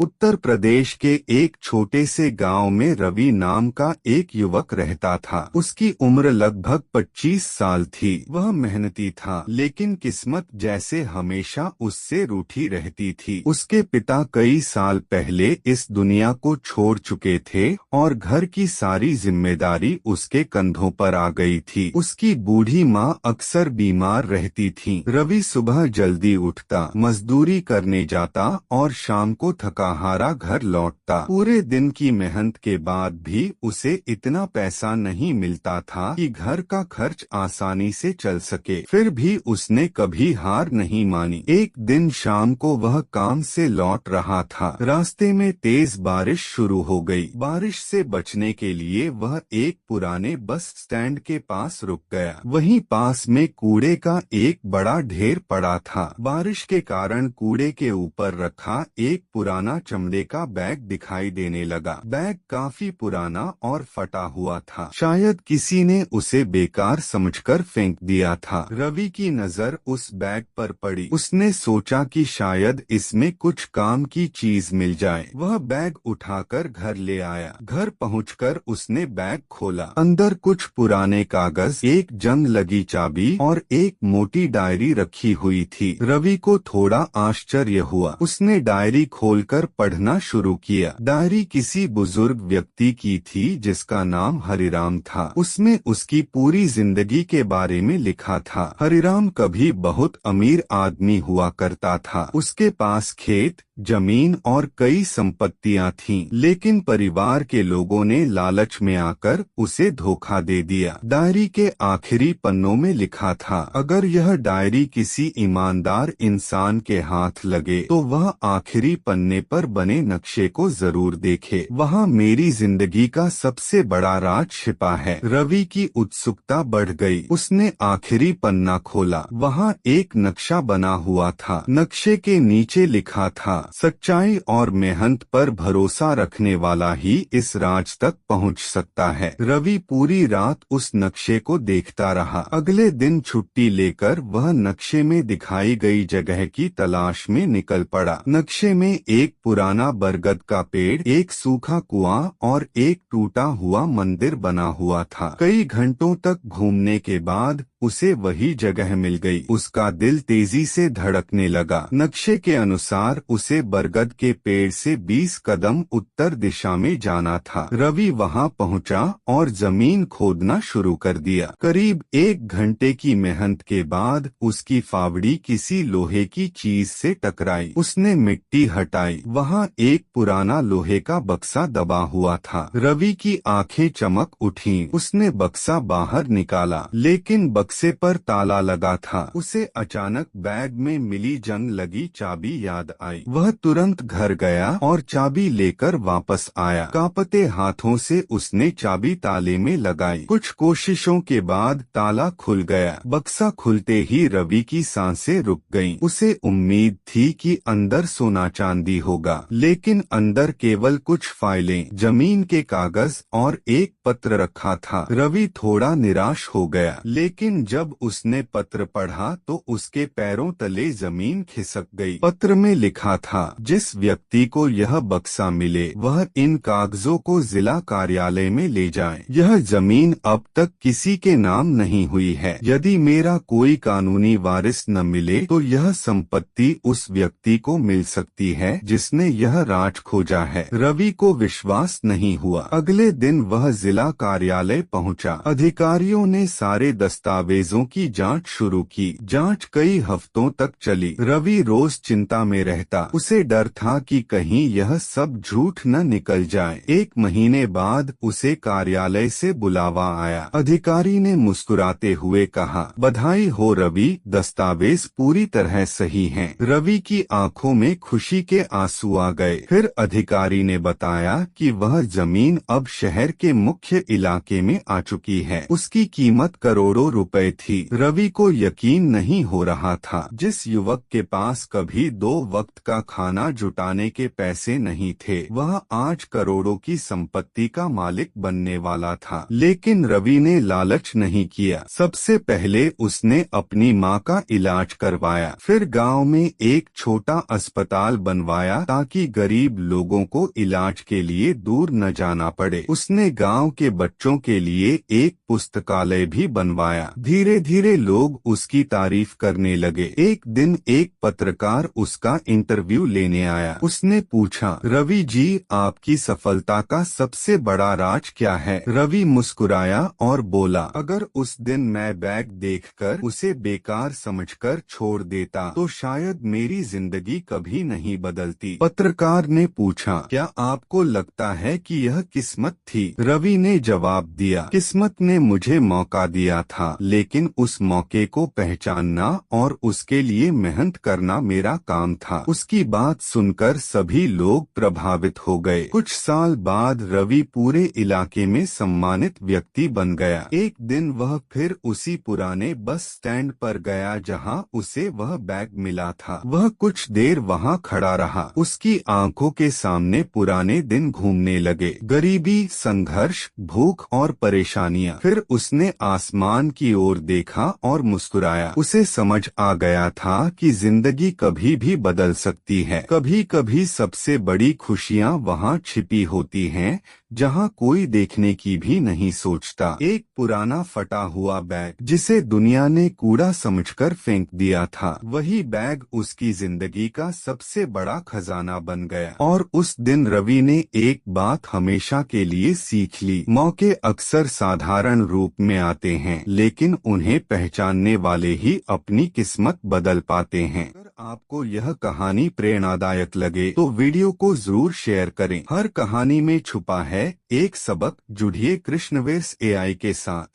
उत्तर प्रदेश के एक छोटे से गांव में रवि नाम का एक युवक रहता था। उसकी उम्र लगभग 25 साल थी। वह मेहनती था, लेकिन किस्मत जैसे हमेशा उससे रूठी रहती थी। उसके पिता कई साल पहले इस दुनिया को छोड़ चुके थे और घर की सारी जिम्मेदारी उसके कंधों पर आ गई थी। उसकी बूढ़ी माँ अक्सर बीमार रहती थी। रवि सुबह जल्दी उठता, मजदूरी करने जाता और शाम को थका हारा घर लौटता। पूरे दिन की मेहनत के बाद भी उसे इतना पैसा नहीं मिलता था कि घर का खर्च आसानी से चल सके। फिर भी उसने कभी हार नहीं मानी। एक दिन शाम को वह काम से लौट रहा था। रास्ते में तेज बारिश शुरू हो गई। बारिश से बचने के लिए वह एक पुराने बस स्टैंड के पास रुक गया। वहीं पास में कूड़े का एक बड़ा ढेर पड़ा था। बारिश के कारण कूड़े के ऊपर रखा एक पुराना चमड़े का बैग दिखाई देने लगा। बैग काफी पुराना और फटा हुआ था। शायद किसी ने उसे बेकार समझकर फेंक दिया था। रवि की नजर उस बैग पर पड़ी। उसने सोचा कि शायद इसमें कुछ काम की चीज मिल जाए। वह बैग उठाकर घर ले आया। घर पहुंचकर उसने बैग खोला। अंदर कुछ पुराने कागज, एक जंग लगी चाबी और एक मोटी डायरी रखी हुई थी। रवि को थोड़ा आश्चर्य हुआ। उसने डायरी खोलकर पढ़ना शुरू किया। डायरी किसी बुजुर्ग व्यक्ति की थी जिसका नाम हरिराम था। उसमें उसकी पूरी जिंदगी के बारे में लिखा था। हरिराम कभी बहुत अमीर आदमी हुआ करता था। उसके पास खेत, जमीन और कई संपत्तियां थीं, लेकिन परिवार के लोगों ने लालच में आकर उसे धोखा दे दिया। डायरी के आखिरी पन्नों में लिखा था, अगर यह डायरी किसी ईमानदार इंसान के हाथ लगे तो वह आखिरी पन्ने पर बने नक्शे को जरूर देखे। वहाँ मेरी जिंदगी का सबसे बड़ा राज छिपा है। रवि की उत्सुकता बढ़ गई। उसने आखिरी पन्ना खोला। वहाँ एक नक्शा बना हुआ था। नक्शे के नीचे लिखा था, सच्चाई और मेहनत पर भरोसा रखने वाला ही इस राज तक पहुंच सकता है। रवि पूरी रात उस नक्शे को देखता रहा। अगले दिन छुट्टी लेकर वह नक्शे में दिखाई गई जगह की तलाश में निकल पड़ा। नक्शे में एक पुराना बरगद का पेड़, एक सूखा कुआं और एक टूटा हुआ मंदिर बना हुआ था। कई घंटों तक घूमने के बाद उसे वही जगह मिल गई। उसका दिल तेजी से धड़कने लगा। नक्शे के अनुसार उसे बरगद के पेड़ से 20 कदम उत्तर दिशा में जाना था। रवि वहां पहुंचा और जमीन खोदना शुरू कर दिया। करीब 1 घंटे की मेहनत के बाद उसकी फावड़ी किसी लोहे की चीज से टकराई। उसने मिट्टी हटाई। वहां एक पुराना लोहे का बक्सा दबा हुआ था। रवि की आंखें चमक उठीं। उसने बक्सा बाहर निकाला, लेकिन बक्से पर ताला लगा था। उसे अचानक बैग में मिली जंग लगी चाबी याद आई। वह तुरंत घर गया और चाबी लेकर वापस आया। कांपते हाथों से उसने चाबी ताले में लगाई। कुछ कोशिशों के बाद ताला खुल गया। बक्सा खुलते ही रवि की सांसें रुक गईं। उसे उम्मीद थी कि अंदर सोना चांदी होगा, लेकिन अंदर केवल कुछ फाइलें, जमीन के कागज और एक पत्र रखा था। रवि थोड़ा निराश हो गया, लेकिन जब उसने पत्र पढ़ा तो उसके पैरों तले जमीन खिसक गई। पत्र में लिखा था, जिस व्यक्ति को यह बक्सा मिले वह इन कागजों को जिला कार्यालय में ले जाए। यह जमीन अब तक किसी के नाम नहीं हुई है। यदि मेरा कोई कानूनी वारिस न मिले तो यह संपत्ति उस व्यक्ति को मिल सकती है जिसने यह राज खोजा है। रवि को विश्वास नहीं हुआ। अगले दिन वह जिला कार्यालय पहुंचा। अधिकारियों ने सारे दस्तावेजों की जांच शुरू की। जांच कई हफ्तों तक चली। रवि रोज चिंता में रहता। उसे डर था कि कहीं यह सब झूठ न निकल जाए। 1 महीने बाद उसे कार्यालय से बुलावा आया। अधिकारी ने मुस्कुराते हुए कहा, बधाई हो रवि, दस्तावेज पूरी तरह सही हैं। रवि की आंखों में खुशी के आंसू आ गए। फिर अधिकारी ने बताया कि वह जमीन अब शहर के मुख्य इलाके में आ चुकी है। उसकी कीमत करोड़ों रुपए रुपए थी। रवि को यकीन नहीं हो रहा था। जिस युवक के पास कभी 2 वक्त का खाना जुटाने के पैसे नहीं थे, वह आज करोड़ों की संपत्ति का मालिक बनने वाला था। लेकिन रवि ने लालच नहीं किया। सबसे पहले उसने अपनी माँ का इलाज करवाया, फिर गांव में एक छोटा अस्पताल बनवाया ताकि गरीब लोगों को इलाज के लिए दूर न जाना पड़े। उसने गांव के बच्चों के लिए एक पुस्तकालय भी बनवाया। धीरे धीरे लोग उसकी तारीफ करने लगे। एक दिन एक पत्रकार उसका इंटरव्यू लेने आया। उसने पूछा, रवि जी, आपकी सफलता का सबसे बड़ा राज क्या है? रवि मुस्कुराया और बोला, अगर उस दिन मैं बैग देखकर उसे बेकार समझकर छोड़ देता तो शायद मेरी जिंदगी कभी नहीं बदलती। पत्रकार ने पूछा, क्या आपको लगता है कि यह किस्मत थी? रवि ने जवाब दिया, किस्मत ने मुझे मौका दिया था, लेकिन उस मौके को पहचानना और उसके लिए मेहनत करना मेरा काम था। उसकी बात सुनकर सभी लोग प्रभावित हो गए। कुछ साल बाद रवि पूरे इलाके में सम्मानित व्यक्ति बन गया। एक दिन वह फिर उसी पुराने बस स्टैंड पर गया जहां उसे वह बैग मिला था। वह कुछ देर वहां खड़ा रहा। उसकी आंखों के सामने पुराने दिन घूमने लगे, गरीबी, संघर्ष, भूख और परेशानियां। फिर उसने आसमान की ओर देखा और मुस्कुराया। उसे समझ आ गया था कि जिंदगी कभी भी बदल सकती है। कभी कभी सबसे बड़ी खुशियां वहां छिपी होती हैं जहां कोई देखने की भी नहीं सोचता। एक पुराना फटा हुआ बैग जिसे दुनिया ने कूड़ा समझकर फेंक दिया था, वही बैग उसकी जिंदगी का सबसे बड़ा खजाना बन गया। और उस दिन रवि ने एक बात हमेशा के लिए सीख ली, मौके अक्सर साधारण रूप में आते हैं, लेकिन उन्हें पहचानने वाले ही अपनी किस्मत बदल पाते हैं। अगर आपको यह कहानी प्रेरणादायक लगे तो वीडियो को जरूर शेयर करें। हर कहानी में छुपा है एक सबक। जुड़िए कृष्णवेश AI के साथ।